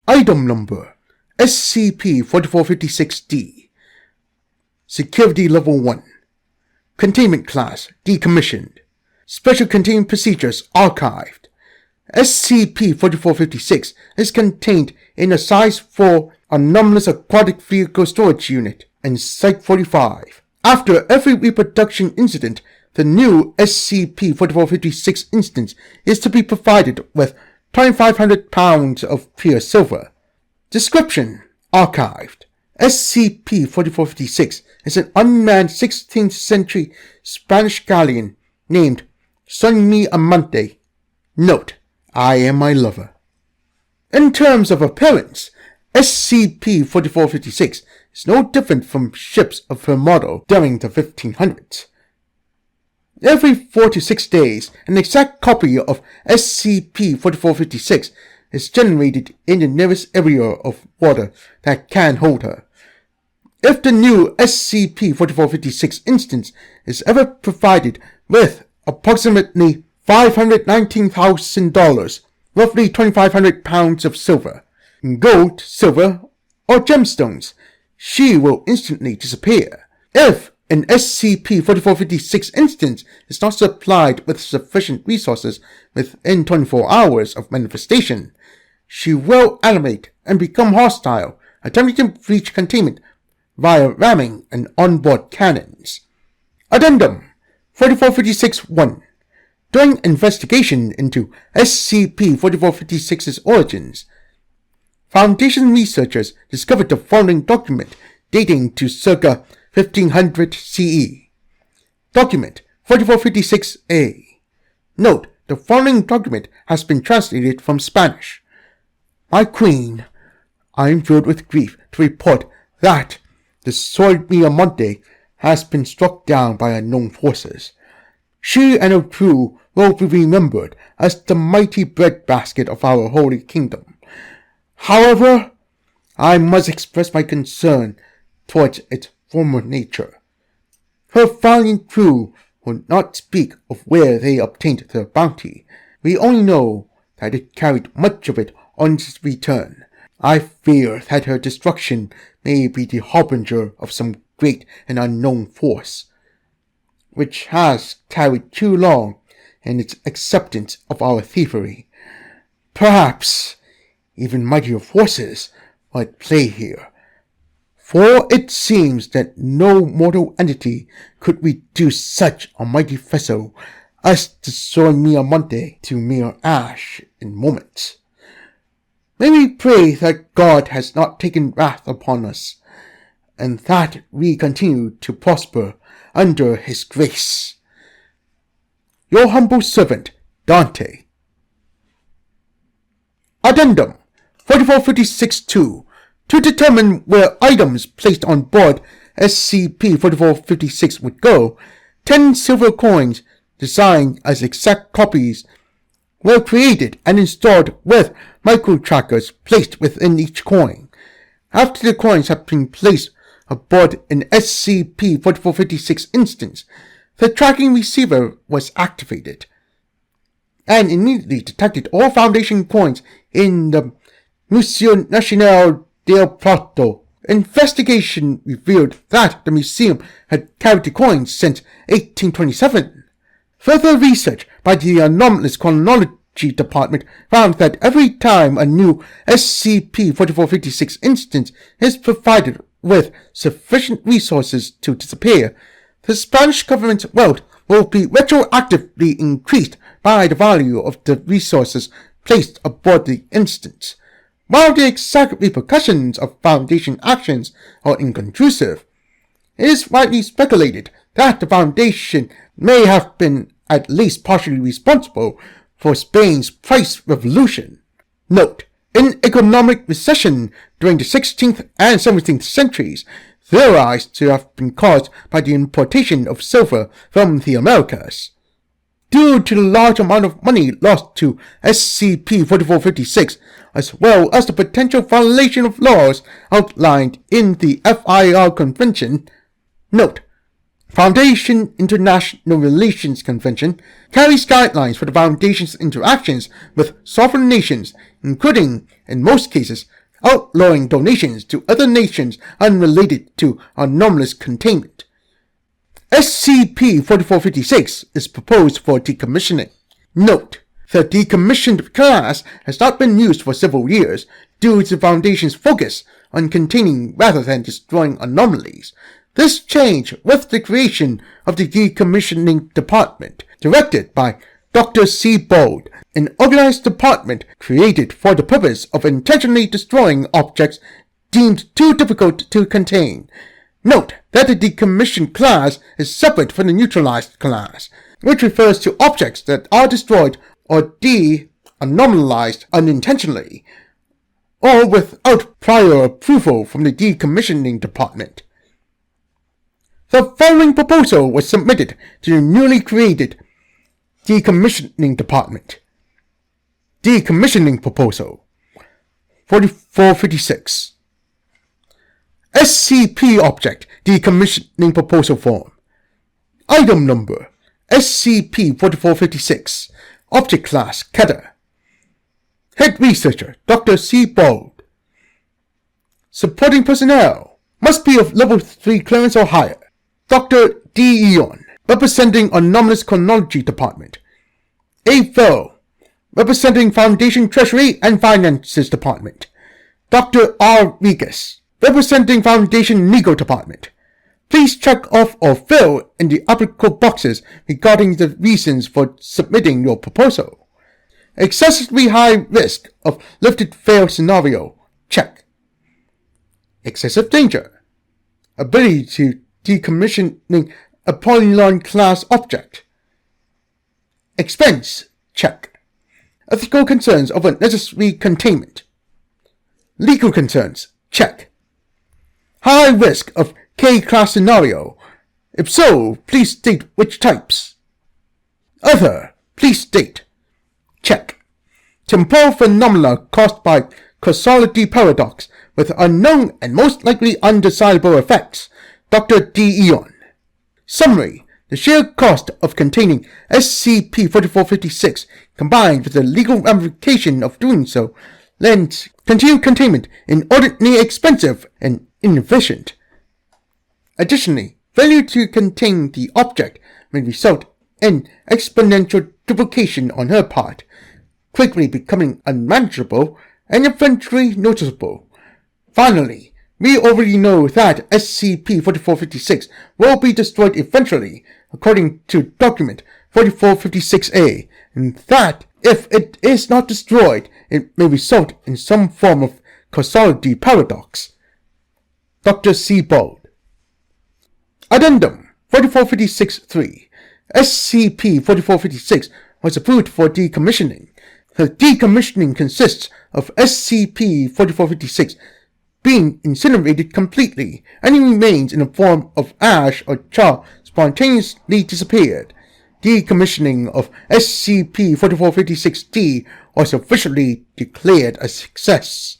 Item Number SCP-4456-D. Security Level 1. Containment Class Decommissioned. Special Containment Procedures Archived. SCP-4456 is contained in a Size 4 Anomalous Aquatic Vehicle Storage Unit in Site-45. After every reproduction incident, the new SCP-4456 instance is to be provided with 2,500 pounds of pure silver. Description: Archived. SCP-4456 is an unmanned 16th century Spanish galleon named Soy Mi Amante. Note: I am my lover. In terms of appearance, SCP-4456 is no different from ships of her model during the 1500s. Every 4 to 6 days, an exact copy of SCP-4456 is generated in the nearest area of water that can hold her. If the new SCP-4456 instance is ever provided with approximately $519,000, roughly 2,500 pounds of silver, gold, silver, or gemstones, she will instantly disappear. If an SCP-4456 instance is not supplied with sufficient resources within 24 hours of manifestation, she will animate and become hostile, attempting to breach containment via ramming and onboard cannons. Addendum 4456-1. During investigation into SCP-4456's origins, Foundation researchers discovered the following document dating to circa 1500 CE. Document 4456-A. Note: the following document has been translated from Spanish. My queen, I am filled with grief to report that the Soy Mi Amante has been struck down by unknown forces. She and her crew will be remembered as the mighty breadbasket of our holy kingdom. However, I must express my concern towards its former nature. Her valiant crew will not speak of where they obtained their bounty. We only know that it carried much of it on its return. I fear that her destruction may be the harbinger of some great and unknown force, which has tarried too long in its acceptance of our thievery. Perhaps even mightier forces are at play here, for it seems that no mortal entity could reduce such a mighty vessel as the Soy Mi Amante to mere ash in moments. May we pray that God has not taken wrath upon us, and that we continue to prosper under His grace. Your humble servant, Dante. Addendum 4456-2. To determine where items placed on board SCP-4456 would go, 10 silver coins designed as exact copies were created and installed with micro-trackers placed within each coin. After the coins had been placed aboard an SCP-4456 instance, the tracking receiver was activated and immediately detected all Foundation coins in the Museo Nacional del Prado. Investigation revealed that the museum had carried the coins since 1827. Further research by the Anomalous Chronology Department found that every time a new SCP-4456 instance is provided with sufficient resources to disappear, the Spanish government's wealth will be retroactively increased by the value of the resources placed aboard the instance. While the exact repercussions of Foundation actions are inconclusive, it is widely speculated that the Foundation may have been at least partially responsible for Spain's price revolution. Note: in economic recession during the 16th and 17th centuries, theorized to have been caused by the importation of silver from the Americas. Due to the large amount of money lost to SCP-4456, as well as the potential violation of laws outlined in the FIR Convention. Note: Foundation-International Relations Convention carries guidelines for the Foundation's interactions with sovereign nations, including, in most cases, outlawing donations to other nations unrelated to anomalous containment. SCP-4456 is proposed for decommissioning. Note: the decommissioned class has not been used for several years due to the Foundation's focus on containing rather than destroying anomalies. This changed with the creation of the Decommissioning Department, directed by Dr. C. Bold, an organized department created for the purpose of intentionally destroying objects deemed too difficult to contain. Note that the decommissioned class is separate from the neutralized class, which refers to objects that are destroyed or de-anomalized unintentionally, or without prior approval from the Decommissioning Department. The following proposal was submitted to the newly created Decommissioning Department. Decommissioning Proposal 4456. SCP Object Decommissioning Proposal Form. Item Number SCP-4456. Object Class Keter. Head Researcher Dr. C. Bold. Supporting Personnel must be of Level 3 clearance or higher. Dr. D. Eon, representing Anomalous Chronology Department. A. Farrell, representing Foundation Treasury and Finances Department. Dr. R. Regas, representing Foundation Legal Department. Please check off or fill in the applicable boxes regarding the reasons for submitting your proposal. Excessively high risk of lifted fail scenario. Check. Excessive danger. Ability to decommissioning a polygon class object. Expense. Check. Ethical concerns of unnecessary containment. Legal concerns. Check. High risk of K-class scenario. If so, please state which types. Other. Please state. Check. Temporal phenomena caused by causality paradox with unknown and most likely undesirable effects. Dr. D. Eon. Summary. The sheer cost of containing SCP-4456 combined with the legal ramification of doing so lends continued containment inordinately expensive and inefficient. Additionally, failure to contain the object may result in exponential duplication on her part, quickly becoming unmanageable and eventually noticeable. Finally, we already know that SCP-4456 will be destroyed eventually, according to document 4456-A, and that if it is not destroyed, it may result in some form of causality paradox. Dr. C. Bold. Addendum 4456-3. SCP-4456 was approved for decommissioning. The decommissioning consists of SCP-4456 being incinerated completely. Any remains in the form of ash or char spontaneously disappeared. Decommissioning of SCP-4456-D was officially declared a success.